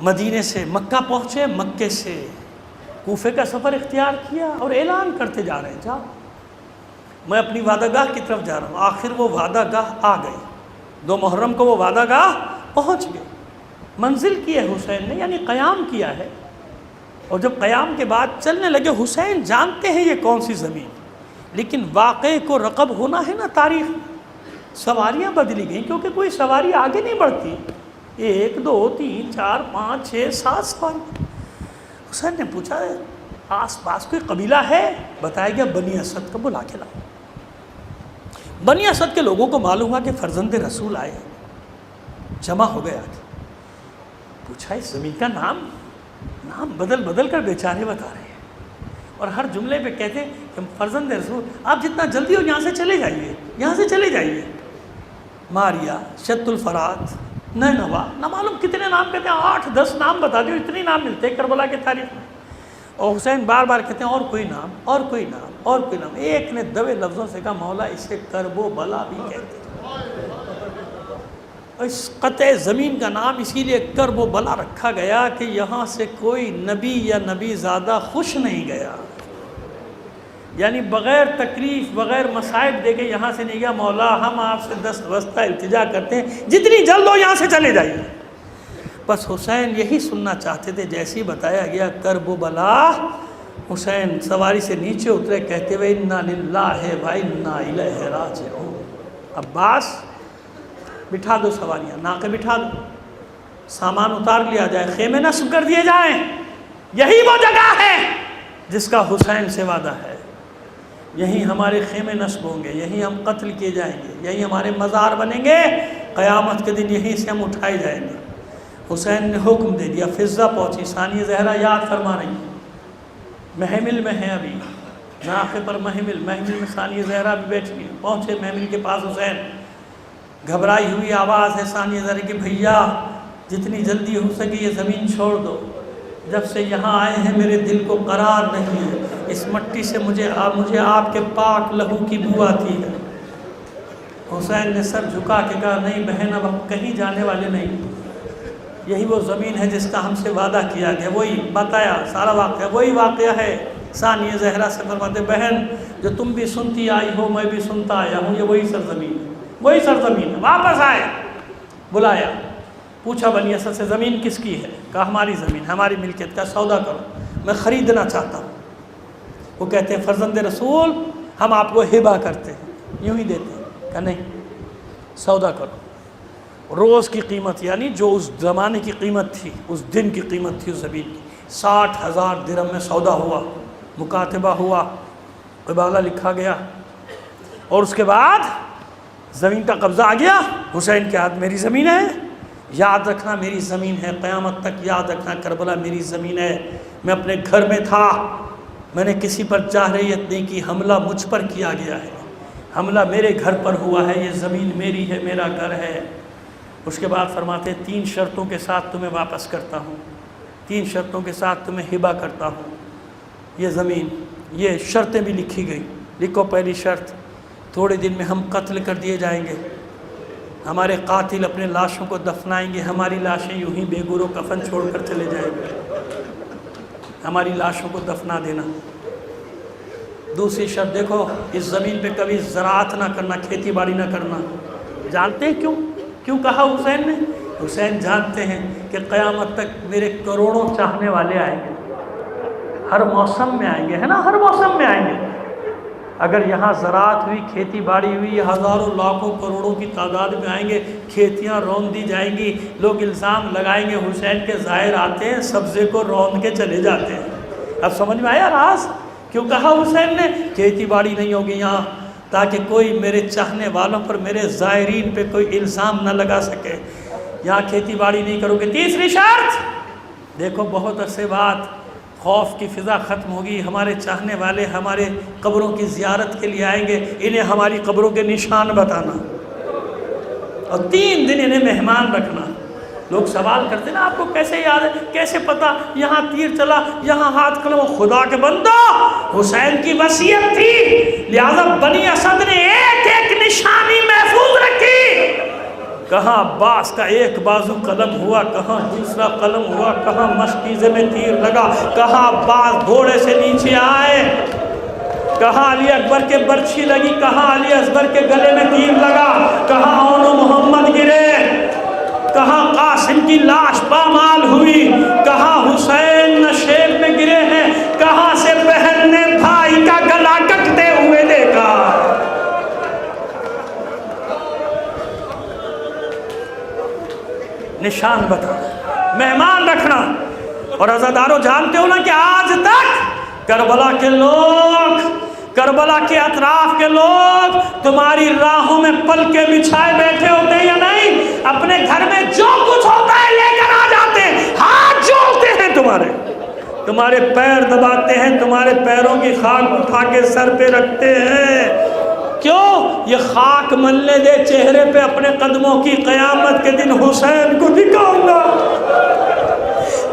مدینے سے مکہ پہنچے، مکے سے کوفے کا سفر اختیار کیا اور اعلان کرتے جا رہے ہیں جاؤ میں اپنی وعدہ گاہ کی طرف جا رہا ہوں۔ آخر وہ وعدہ گاہ آ گئی، 2 محرم کو وہ وعدہ گاہ پہنچ گئے، منزل کی ہے حسین نے، یعنی قیام کیا ہے۔ اور جب قیام کے بعد چلنے لگے، حسین جانتے ہیں یہ کون سی زمین، لیکن واقعے کو رقب ہونا ہے نا تاریخ میں۔ سواریاں بدلی گئیں کیونکہ کوئی سواری آگے نہیں بڑھتی، 1 2 3 4 5 6 7 سواری۔ حسین نے پوچھا آس پاس کوئی قبیلہ ہے؟ بتایا گیا بنی اسد کو بلا کے لاؤ۔ بنی اسد کے لوگوں کو معلوم ہوا کہ فرزند رسول آئے، جمع ہو گیا۔ پوچھا اس زمین کا نام بدل کر بیچارے بتا رہے ہیں، اور ہر جملے پہ کہتے ہیں کہ فرزند رسول آپ جتنا جلدی ہو یہاں سے چلے جائیے، یہاں سے چلے جائیے۔ ماریا، شت الفرات، نینوا، نہ معلوم کتنے نام کہتے ہیں، 8 10 نام بتا دو، اتنے نام ملتے ہیں کربلا کے تاریخ میں۔ اور حسین بار بار کہتے ہیں اور کوئی نام، اور کوئی نام، اور کوئی نام۔ ایک نے دبے لفظوں سے کہا مولا اسے کرب و بلا بھی کہتے ہیں، اس قطع زمین کا نام اسی لیے کرب و بلا رکھا گیا کہ یہاں سے کوئی نبی یا نبی زادہ خوش نہیں گیا، یعنی بغیر تکلیف بغیر مصائب دے کے یہاں سے نہیں گیا، مولا ہم آپ سے دستبستہ التجا کرتے ہیں جتنی جلد ہو یہاں سے چلے جائیے۔ بس حسین یہی سننا چاہتے تھے۔ جیسے ہی بتایا گیا کرب و بلا، حسین سواری سے نیچے اترے کہتے ہوئے انا للہ و انا الیہ راجعون۔ عباس بٹھا دو سواریاں، ناقے بٹھا دو، سامان اتار لیا جائے، خیمے نصب کر دیے جائیں۔ یہی وہ جگہ ہے جس کا حسین سے وعدہ ہے، یہیں ہمارے خیمے نصب ہوں گے، یہیں ہم قتل کیے جائیں گے، یہیں ہمارے مزار بنیں گے، قیامت کے دن یہیں سے ہم اٹھائے جائیں گے۔ حسین نے حکم دے دیا، فضہ پہنچی، ثانیہ زہرا یاد فرما رہی ہیں، محمل میں ہے ابھی، ناقے پر محمل میں ثانیہ زہرا بھی بیٹھ گئی۔ پہنچے محمل کے پاس حسین، گھبرائی ہوئی آواز ہے ثانیہ زہرا کی بھیا جتنی جلدی ہو سکے یہ زمین چھوڑ دو، جب سے یہاں آئے ہیں میرے دل کو قرار نہیں ہے، اس مٹی سے مجھے آپ کے پاک لہو کی بو آتی ہے۔ حسین نے سر جھکا کے کہا نہیں بہن، اب ہم کہیں جانے والے نہیں، یہی وہ زمین ہے جس کا ہم سے وعدہ کیا گیا۔ وہی بتایا سارا واقعہ، وہی واقعہ ہے۔ ثانیہ زہرا سے فرماتے بہن جو تم بھی سنتی آئی ہو میں بھی سنتا آیا ہوں، یہ وہی سرزمین ہے، وہی سرزمین ہے۔ واپس آئے، بلایا، پوچھا بنی اسد سے زمین کس کی ہے؟ کہا ہماری زمین، ہماری ملکیت کا سودا کرو، میں خریدنا چاہتا ہوں۔ وہ کہتے ہیں فرزند رسول ہم آپ کو ہبہ کرتے ہیں، یوں ہی دیتے ہیں۔ کہا نہیں، سودا کرو۔ روز کی قیمت، یعنی جو اس زمانے کی قیمت تھی، اس دن کی قیمت تھی اس زمین کی، 60,000 درہم میں سودا ہوا، مکاتبہ ہوا، قبالہ لکھا گیا، اور اس کے بعد زمین کا قبضہ آ گیا۔ حسین کے ہاتھ میری زمین ہے، یاد رکھنا میری زمین ہے، قیامت تک یاد رکھنا کربلا میری زمین ہے۔ میں اپنے گھر میں تھا، میں نے کسی پر جارحیت نہیں کی، حملہ مجھ پر کیا گیا ہے، حملہ میرے گھر پر ہوا ہے، یہ زمین میری ہے، میرا گھر ہے۔ اس کے بعد فرماتے 3 شرطوں کے ساتھ تمہیں واپس کرتا ہوں، 3 شرطوں کے ساتھ تمہیں ہبہ کرتا ہوں یہ زمین۔ یہ شرطیں بھی لکھی گئی، لکھو پہلی شرط، تھوڑے دن میں ہم قتل کر دیے جائیں گے، ہمارے قاتل اپنے لاشوں کو دفنائیں گے، ہماری لاشیں یوں ہی بے گر و کفن چھوڑ کر چلے جائیں گے، ہماری لاشوں کو دفنا دینا۔ دوسری شرط دیکھو، اس زمین پہ کبھی زراعت نہ کرنا، کھیتی باڑی نہ کرنا۔ جانتے ہیں کیوں کہا حسین نے؟ حسین جانتے ہیں کہ قیامت تک میرے کروڑوں چاہنے والے آئیں گے، ہر موسم میں آئیں گے، ہے نا، ہر موسم میں آئیں گے۔ اگر یہاں زراعت ہوئی، کھیتی باڑی ہوئی، ہزاروں لاکھوں کروڑوں کی تعداد میں آئیں گے، کھیتیاں روند دی جائیں گی، لوگ الزام لگائیں گے حسین کے ظاہر آتے ہیں سبزے کو روند کے چلے جاتے ہیں۔ اب سمجھ میں آیا راز؟ کیوں کہا حسین نے کھیتی باڑی نہیں ہوگی یہاں، تاکہ کوئی میرے چاہنے والوں پر، میرے زائرین پہ کوئی الزام نہ لگا سکے، یہاں کھیتی باڑی نہیں کرو گے۔ تیسری شرط دیکھو، بہت عرصے بعد خوف کی فضا ختم ہوگی، ہمارے چاہنے والے ہمارے قبروں کی زیارت کے لیے آئیں گے، انہیں ہماری قبروں کے نشان بتانا، اور 3 دن انہیں مہمان رکھنا۔ لوگ سوال کرتے ہیں نا آپ کو کیسے یاد ہے، کیسے پتا، یہاں تیر چلا، یہاں ہاتھ کھڑا، وہ خدا کے بندو حسین کی وصیت تھی، لہذا بنی اسد نے ایک ایک نشانی محفوظ رکھی۔ کہاں عباس کا ایک بازو قلم ہوا، کہاں دوسرا قلم ہوا، کہاں مشکیزے میں تیر لگا، کہاں عباس گھوڑے سے نیچے آئے، کہاں علی اکبر کے برچھی لگی، کہاں علی اصغر کے گلے میں تیر لگا، کہاں اون و محمد گرے، کہاں قاسم کی لاش پامال ہوئی، کہاں حسین نشیب میں گرے ہیں، کہاں سے بہن نے بھائی کا گلا کٹتے ہوئے دیکھا۔ نشان بتا، مہمان رکھنا۔ اور عزادارو جانتے ہو نا کہ آج تک کربلا کے لوگ، کربلا کے اطراف کے لوگ تمہاری راہوں میں پلکیں بچھائے بیٹھے ہوتے ہیں یا نہیں؟ اپنے گھر میں جو کچھ ہوتا ہے لے کر آ جاتے ہیں، ہاتھ جوڑتے ہیں تمہارے پیر دباتے ہیں، تمہارے پیروں کی خاک اٹھا کے سر پہ رکھتے ہیں۔ کیوں؟ یہ خاک ملنے دے چہرے پہ اپنے قدموں کی، قیامت کے دن حسین کو دکھاؤں گا۔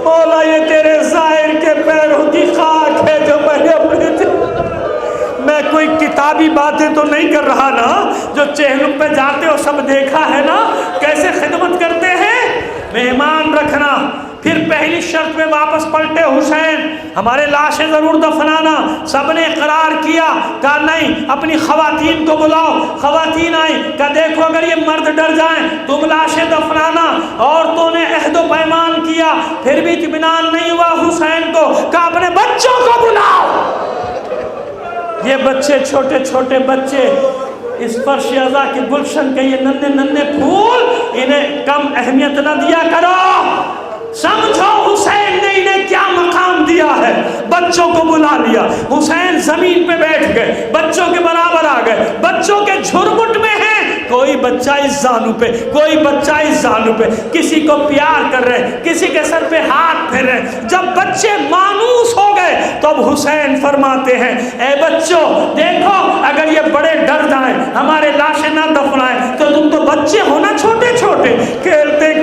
مولا یہ تیرے ظاہر کے پیروں کی خاک ہے جو میں نے اپنے میں کوئی کتابی باتیں تو نہیں کر رہا نا، جو چہلم پہ جاتے ہو سب دیکھا ہے نا کیسے خدمت کرتے ہیں۔ مہمان رکھنا۔ پھر پہلی شرط میں واپس پلٹے حسین، ہمارے لاشیں ضرور دفنانا۔ سب نے اقرار کیا، کہا نہیں اپنی خواتین کو بلاؤ۔ خواتین آئیں، کہا دیکھو اگر یہ مرد ڈر جائیں تم لاشیں دفنانا۔ عورتوں نے عہد و پیمان کیا، پھر بھی اطمینان نہیں ہوا حسین کو، کہا اپنے بچوں کو بلاؤ۔ یہ بچے چھوٹے چھوٹے بچے، اس فرش عزا کی گلشن کے یہ ننھے ننھے پھول، انہیں کم اہمیت نہ دیا کرو۔ سمجھو حسین نے انہیں کیا مقام دیا ہے۔ بچوں کو بلا لیا، حسین زمین پہ بیٹھ گئے، بچوں کے برابر آ گئے، بچوں کے جھرمٹ میں ہیں، کوئی بچہ اس زانو پہ، کوئی بچہ اس زانو پہ، کسی کو پیار کر رہے، کسی کے سر پہ ہاتھ پھیر رہے۔ جب بچے مانوس ہو گئے تو اب حسین فرماتے ہیں اے بچوں دیکھو اگر یہ بڑے ڈر جائیں ہمارے لاشیں نہ دفنائیں تو تم تو بچے ہو نا چھوٹے چھوٹے، کھیلتے